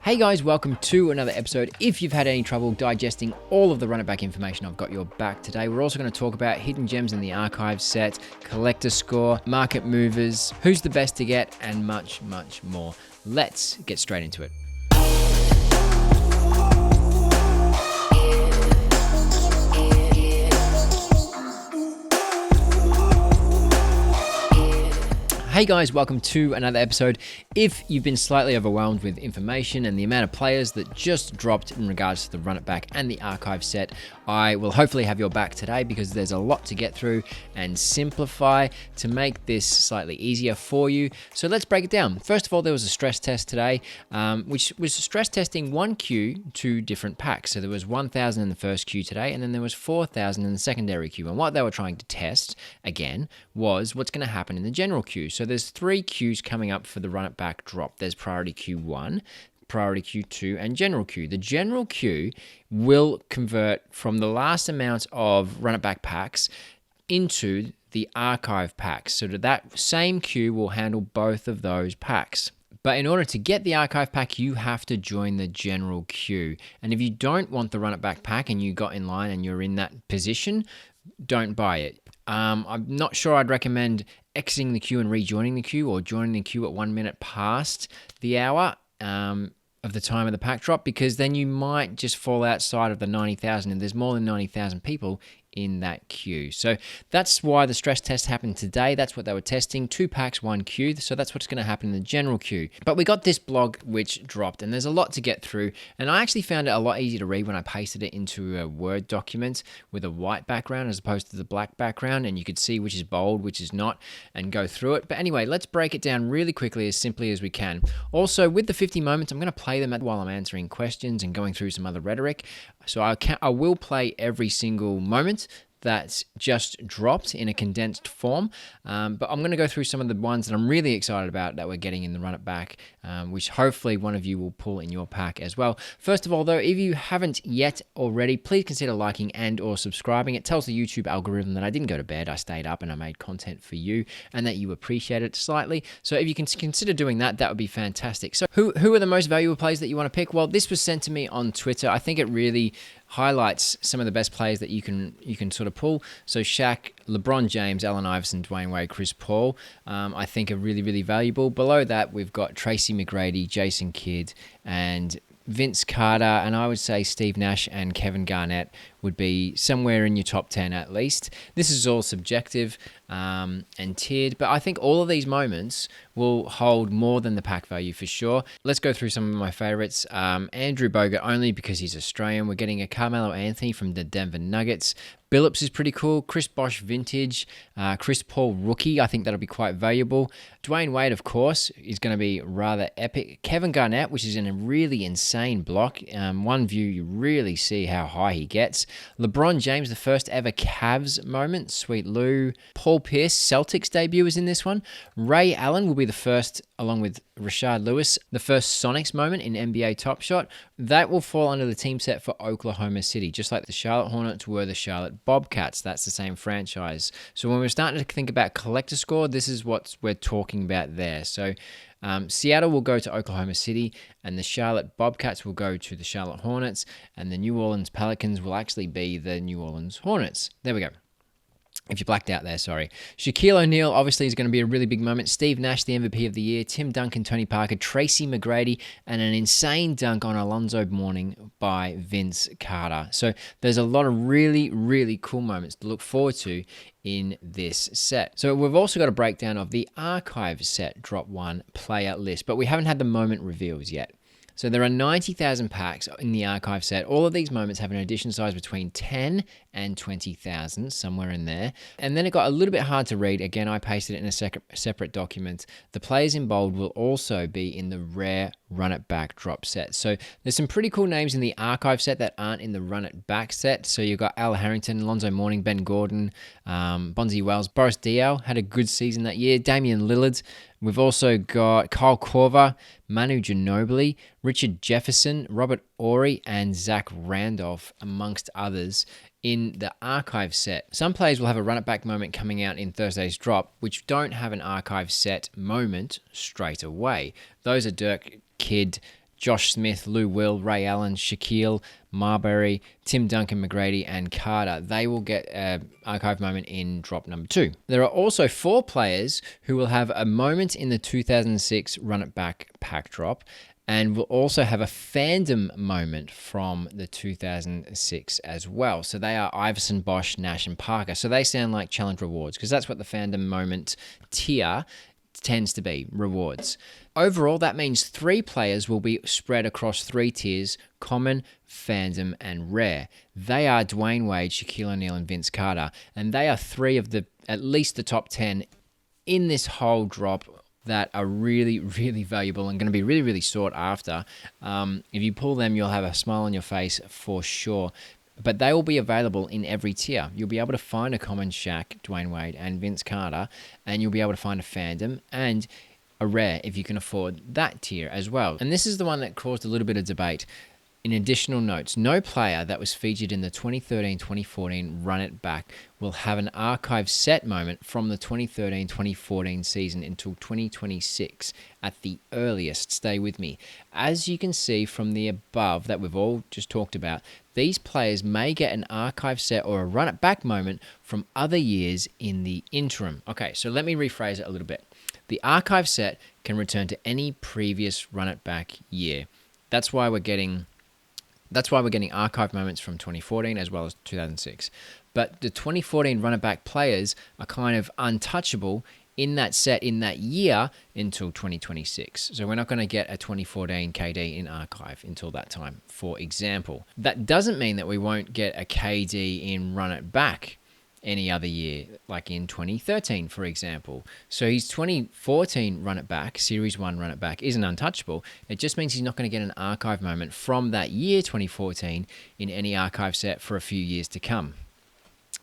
Hey guys, welcome to another episode. If you've had any trouble digesting all of the run it back information, I've got your back today. We're also going to talk about hidden gems in the archive set, collector score, market movers, who's the best to get, and much, much more. Let's get straight into it. Hey guys, welcome to another episode. If you've been slightly overwhelmed with information and the amount of players that just dropped in regards to the run it back and the archive set, I will hopefully have your back today because there's a lot to get through and simplify to make this slightly easier for you. So let's break it down. First of all, there was a stress test today, which was stress testing one queue to different packs. So there was 1,000 in the first queue today, and then there was 4,000 in the secondary queue. And what they were trying to test, again, was what's going to happen in the general queue. So there's three queues coming up for the run it back drop. There's priority queue 1, priority queue 2, and general queue. The general queue will convert from the last amount of run it back packs into the archive packs. So that same queue will handle both of those packs. But in order to get the archive pack, you have to join the general queue. And if you don't want the run it back pack and you got in line and you're in that position, don't buy it. I'm not sure I'd recommend exiting the queue and rejoining the queue, or joining the queue at 1 minute past the hour of the time of the pack drop, because then you might just fall outside of the 90,000, and there's more than 90,000 people in that queue. So that's why the stress test happened today. That's what they were testing, 2 packs, 1 queue. So that's what's going to happen in the general queue. But we got this blog which dropped, and there's a lot to get through. And I actually found it a lot easier to read when I pasted it into a Word document with a white background as opposed to the black background, and you could see which is bold, which is not, and go through it. But anyway, let's break it down really quickly, as simply as we can. Also, with the 50 moments, I'm going to play them while I'm answering questions and going through some other rhetoric. So I will play every single moment that's just dropped in a condensed form, but I'm going to go through some of the ones that I'm really excited about that we're getting in the run it back, which hopefully one of you will pull in your pack as well. First of all though, if you haven't yet already, please consider liking and or subscribing. It tells the YouTube algorithm that I didn't go to bed, I stayed up and I made content for you, and that you appreciate it slightly. So if you can consider doing that, that would be fantastic. So who are the most valuable players that you want to pick? Well, this was sent to me on Twitter. I think it really highlights some of the best players that you can sort of pull. So Shaq, LeBron James, Allen Iverson, Dwayne Wade, Chris Paul, I think are really, really valuable. Below that, we've got Tracy McGrady, Jason Kidd, and Vince Carter, and I would say Steve Nash and Kevin Garnett would be somewhere in your top 10 at least. This is all subjective and tiered, but I think all of these moments will hold more than the pack value for sure. Let's go through some of my favorites. Andrew Bogut, only because he's Australian. We're getting a Carmelo Anthony from the Denver Nuggets. Billups is pretty cool. Chris Bosh vintage. Chris Paul rookie. I think that'll be quite valuable. Dwayne Wade, of course, is going to be rather epic. Kevin Garnett, which is in a really insane block. One view, you really see how high he gets. LeBron James, the first ever Cavs moment. Sweet Lou. Paul Pierce, Celtics debut, is in this one. Ray Allen will be the first, along with Rashard Lewis, the first Sonics moment in NBA Top Shot. That will fall under the team set for Oklahoma City, just like the Charlotte Hornets were the Charlotte Bobcats. That's the same franchise. So when we're starting to think about collector score, this is what we're talking about there. So Seattle will go to Oklahoma City, and the Charlotte Bobcats will go to the Charlotte Hornets, and the New Orleans Pelicans will actually be the New Orleans Hornets. There we go. If you blacked out there, sorry. Shaquille O'Neal obviously is going to be a really big moment. Steve Nash, the MVP of the year. Tim Duncan, Tony Parker, Tracy McGrady, and an insane dunk on Alonzo Mourning by Vince Carter. So there's a lot of really, really cool moments to look forward to in this set. So we've also got a breakdown of the archive set drop 1 player list, but we haven't had the moment reveals yet. So there are 90,000 packs in the archive set. All of these moments have an edition size between 10 and 20,000, somewhere in there. And then it got a little bit hard to read. Again, I pasted it in a separate document. The players in bold will also be in the rare run it back drop set. So there's some pretty cool names in the archive set that aren't in the run it back set. So you've got Al Harrington, Alonzo Mourning, Ben Gordon, Bonzi Wells, Boris Diaw had a good season that year, Damian Lillard. We've also got Kyle Korver, Manu Ginobili, Richard Jefferson, Robert Horry, and Zach Randolph, amongst others, in the archive set. Some players will have a run it back moment coming out in Thursday's drop, which don't have an archive set moment straight away. Those are Dirk, Kidd, Josh Smith, Lou Will, Ray Allen, Shaquille, Marbury, Tim Duncan, McGrady, and Carter. They will get an archive moment in drop number 2. There are also 4 players who will have a moment in the 2006 Run It Back pack drop, and will also have a fandom moment from the 2006 as well. So they are Iverson, Bosch, Nash, and Parker. So they sound like challenge rewards, because that's what the fandom moment tier tends to be, rewards. Overall, that means 3 players will be spread across 3 tiers: common, fandom, and rare. They are Dwayne Wade, Shaquille O'Neal, and Vince Carter. And they are 3 of at least the top 10 in this whole drop that are really, really valuable and going to be really, really sought after. If you pull them, you'll have a smile on your face for sure. But they will be available in every tier. You'll be able to find a common Shaq, Dwayne Wade, and Vince Carter, and you'll be able to find a fandom and a rare if you can afford that tier as well. And this is the one that caused a little bit of debate. In additional notes, no player that was featured in the 2013-2014 Run It Back will have an archive set moment from the 2013-2014 season until 2026 at the earliest. Stay with me. As you can see from the above that we've all just talked about, these players may get an archive set or a Run It Back moment from other years in the interim. Okay, so let me rephrase it a little bit. The archive set can return to any previous Run It Back year. That's why we're getting archive moments from 2014 as well as 2006. But the 2014 Run It Back players are kind of untouchable in that set in that year until 2026. So we're not going to get a 2014 KD in archive until that time, for example. That doesn't mean that we won't get a KD in Run It Back any other year, like in 2013, for example. So his 2014 Run It Back, Series 1 Run It Back, isn't untouchable. It just means he's not going to get an archive moment from that year, 2014, in any archive set for a few years to come.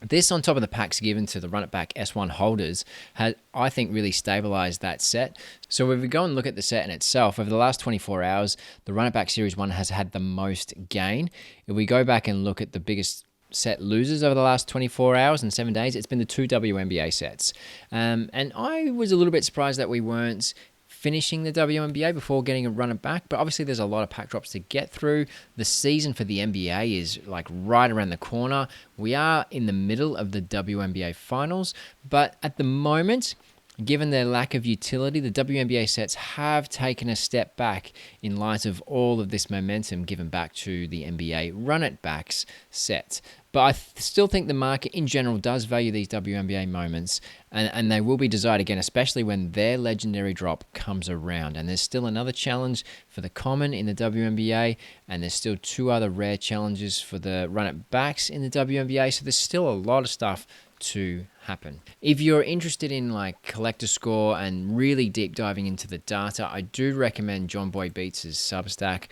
This, on top of the packs given to the Run It Back S1 holders, has, I think, really stabilized that set. So if we go and look at the set in itself, over the last 24 hours, the Run It Back Series 1 has had the most gain. If we go back and look at the biggest set losers over the last 24 hours and 7 days, it's been the 2 WNBA sets. And I was a little bit surprised that we weren't finishing the WNBA before getting a Run It Back, but obviously there's a lot of pack drops to get through. The season for the NBA is like right around the corner. We are in the middle of the WNBA finals, but at the moment, given their lack of utility, the WNBA sets have taken a step back in light of all of this momentum given back to the NBA Run It Backs set. But I still think the market in general does value these WNBA moments, and they will be desired again, especially when their legendary drop comes around. And there's still another challenge for the common in the WNBA, and there's still 2 other rare challenges for the Run It Backs in the WNBA, so there's still a lot of stuff to happen. If you're interested in like collector score and really deep diving into the data, I do recommend John Boy Beats' Substack.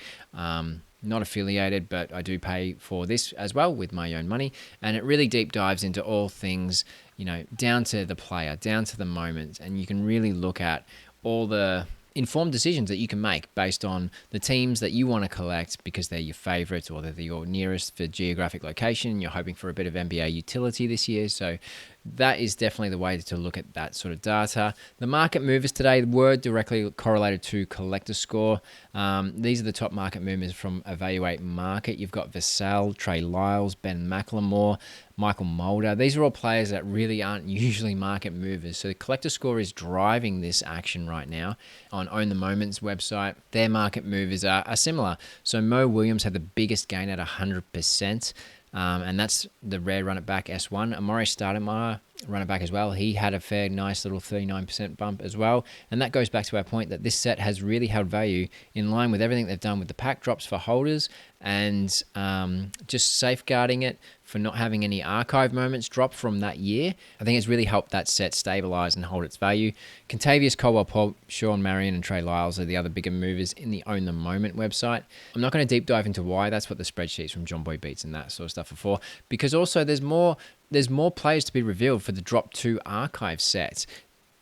Not affiliated, but I do pay for this as well with my own money, and it really deep dives into all things, you know, down to the player, down to the moment, and you can really look at all the informed decisions that you can make based on the teams that you want to collect because they're your favorites or they're your nearest for geographic location. You're hoping for a bit of NBA utility this year, so that is definitely the way to look at that sort of data. The market movers today were directly correlated to collector score. These are the top market movers from Evaluate Market. You've got Vassell, Trey Lyles, Ben McLemore, Michael Mulder. These are all players that really aren't usually market movers. So the collector score is driving this action right now. On Own the Moment's website, their market movers are similar. So Mo Williams had the biggest gain at 100%. And that's the rare Run It Back S1. Amore Stoudemire, Run It Back as well. He had a fair, nice little 39% bump as well. And that goes back to our point that this set has really held value in line with everything they've done with the pack drops for holders and just safeguarding it for not having any archive moments drop from that year. I think it's really helped that set stabilize and hold its value. Contavious, Caldwell Pope, Sean Marion, and Trey Lyles are the other bigger movers in the Own the Moment website. I'm not going to deep dive into why. That's what the spreadsheets from John Boy Beats and that sort of stuff are for, because also there's more players to be revealed for the Drop 2 archive set.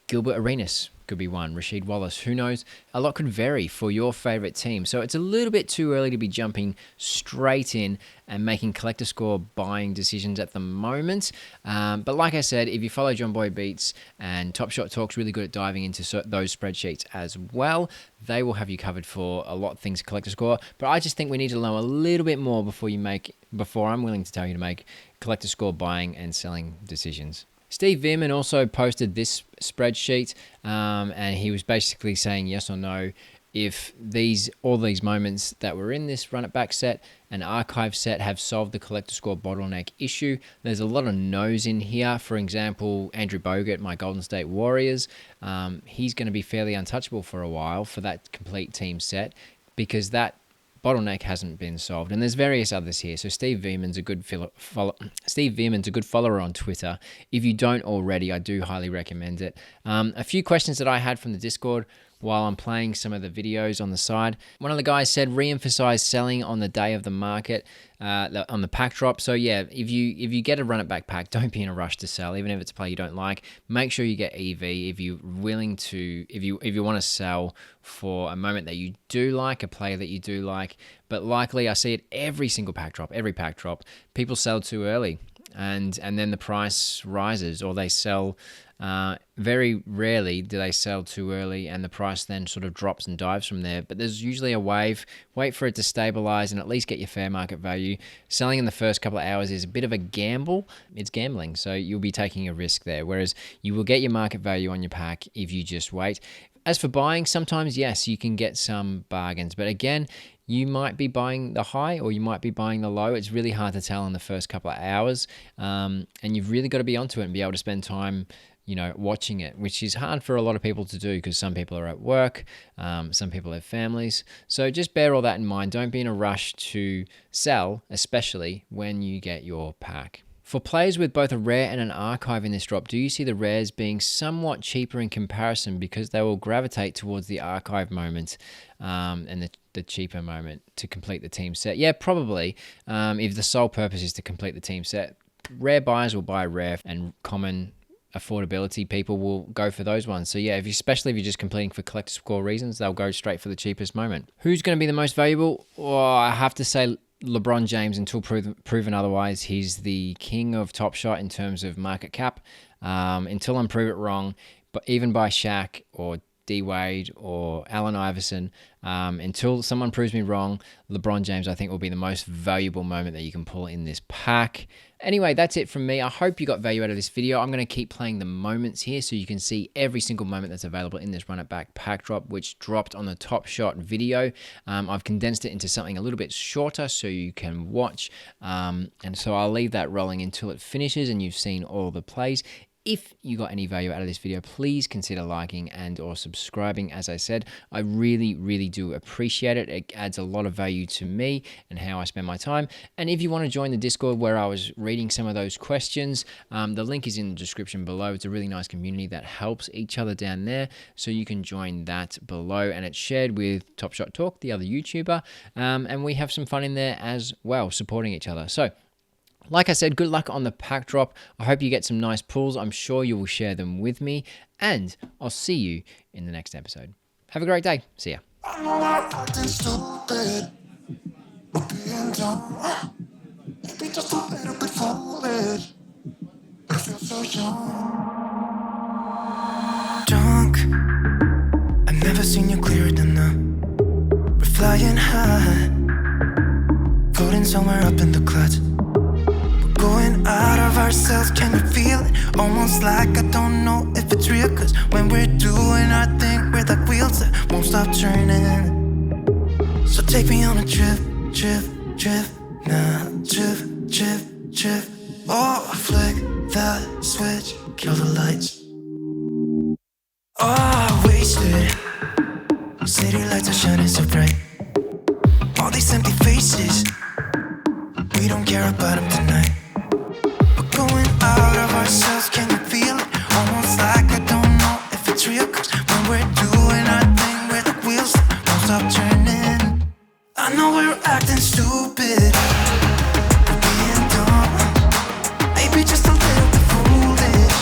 Gilbert Arenas could be one. Rasheed Wallace, who knows? A lot could vary for your favorite team. So it's a little bit too early to be jumping straight in and making collector score buying decisions at the moment. But like I said, if you follow John Boy Beats, and Top Shot Talk's really good at diving into those spreadsheets as well, they will have you covered for a lot of things collector score. But I just think we need to know a little bit more before I'm willing to tell you to make collector score buying and selling decisions. Steve Veerman also posted this spreadsheet, and he was basically saying yes or no if all these moments that were in this run it back set and archive set have solved the collector score bottleneck issue. There's a lot of no's in here. For example, Andrew Bogut, my Golden State Warriors, he's going to be fairly untouchable for a while for that complete team set because that bottleneck hasn't been solved. And there's various others here. So Steve Veerman's a good follower on Twitter. If you don't already, I do highly recommend it. A few questions that I had from the Discord while I'm playing some of the videos on the side. One of the guys said re-emphasize selling on the day of the market, on the pack drop. So yeah, if you get a run it back pack, don't be in a rush to sell, even if it's a play you don't like. Make sure you get EV if you're willing to, if you want to sell for a moment that you do like, a player that you do like. But likely, I see it every single pack drop, people sell too early, and then the price rises, or they sell. Very rarely do they sell too early and the price then sort of drops and dives from there. But there's usually a wave. Wait for it to stabilize and at least get your fair market value. Selling in the first couple of hours is a bit of a gamble. It's gambling, so you'll be taking a risk there. Whereas you will get your market value on your pack if you just wait. As for buying, sometimes, yes, you can get some bargains. But again, you might be buying the high or you might be buying the low. It's really hard to tell in the first couple of hours. And you've really got to be onto it and be able to spend time watching it, which is hard for a lot of people to do because some people are at work, some people have families. So just bear all that in mind. Don't be in a rush to sell, especially when you get your pack. For players with both a rare and an archive in this drop, do you see the rares being somewhat cheaper in comparison because they will gravitate towards the archive moment and the cheaper moment to complete the team set? Yeah, probably. If the sole purpose is to complete the team set, rare buyers will buy rare, and common affordability people will go for those ones. So yeah, especially if you're just completing for collector score reasons, they'll go straight for the cheapest moment. Who's going to be the most valuable? Well, I have to say LeBron James, until proven otherwise. He's the king of Top Shot in terms of market cap. Until I'm proved it wrong, but even by Shaq or D-Wade or Allen Iverson, until someone proves me wrong, LeBron James, I think, will be the most valuable moment that you can pull in this pack. Anyway, that's it from me. I hope you got value out of this video. I'm going to keep playing the moments here so you can see every single moment that's available in this Run It Back pack drop, which dropped on the Top Shot video. I've condensed it into something a little bit shorter so you can watch. And so I'll leave that rolling until it finishes and you've seen all the plays. If you got any value out of this video, please consider liking and or subscribing. As I said, I really, really do appreciate it. It adds a lot of value to me and how I spend my time. And if you want to join the Discord where I was reading some of those questions, the link is in the description below. It's a really nice community that helps each other down there. So you can join that below, and it's shared with Top Shot Talk, the other YouTuber. And we have some fun in there as well, supporting each other. So like I said, good luck on the pack drop. I hope you get some nice pulls. I'm sure you will share them with me. And I'll see you in the next episode. Have a great day. See ya. I know I'm acting stupid, but being dumb, maybe just a little bit foolish. I feel so young. Drunk, I've never seen you clearer than now. We're flying high, floating somewhere up in the clouds. Going out of ourselves, can you feel it? Almost like I don't know if it's real. Cause when we're doing our thing, we're like wheels that won't stop turning. So take me on a trip, now trip. Oh, flick the switch, kill the lights. Oh, wasted. City lights are shining so bright. All these empty faces, we don't care about them tonight. Going out of ourselves, can you feel it? Almost like I don't know if it's real. Cause when we're doing our thing, we're the wheels that won't stop turning. I know we're acting stupid, we're being dumb, maybe just a little bit foolish,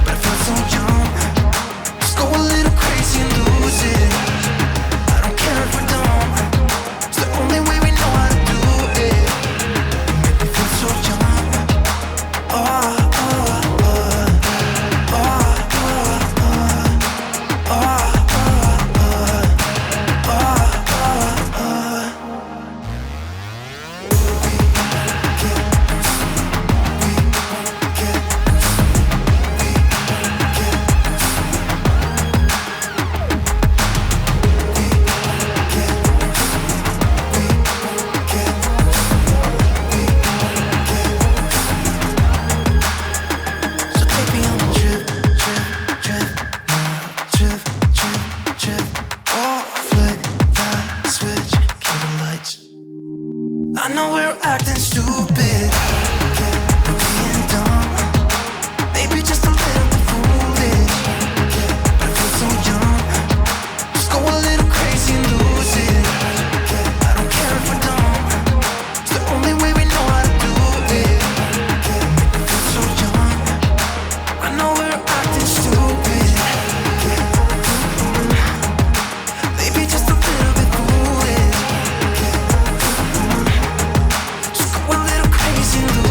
but I feel so young. Just go a little I know we're acting stupid, we're being dumb, maybe just a little bit foolish, but I feel so young. Just go a little crazy and lose it. I don't care if we're dumb, it's the only way we know how to do it. I feel so young, I know we're acting stupid, maybe just a little bit foolish. Just go a little crazy and lose it.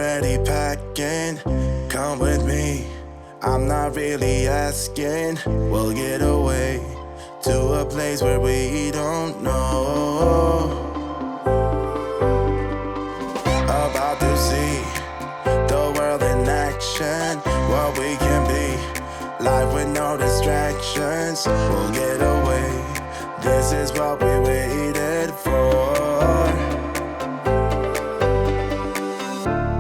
already packing. Come with me, I'm not really asking. We'll get away to a place where we don't know. About to see the world in action, what we can be. Life with no distractions, we'll get away. This is what we waited for.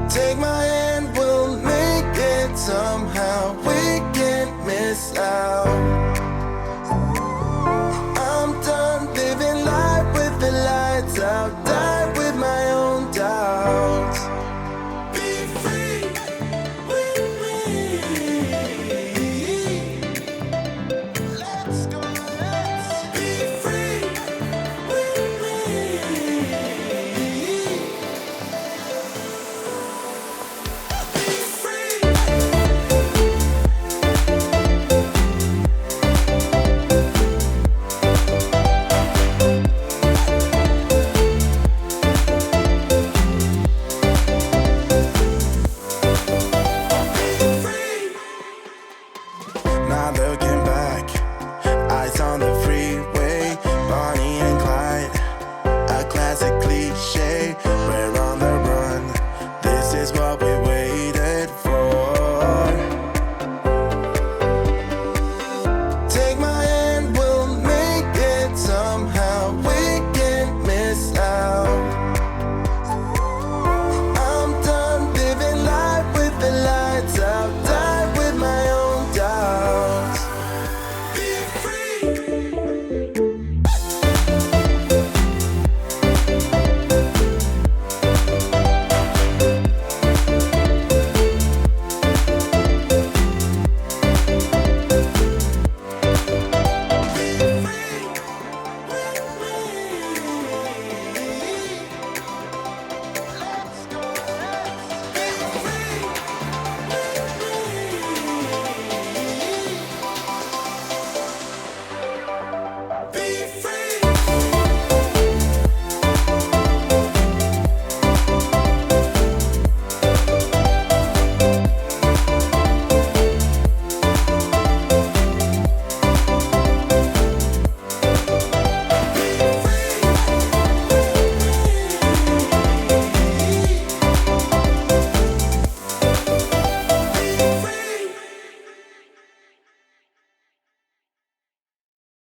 Take my hand, we'll make it somehow. We can't miss out.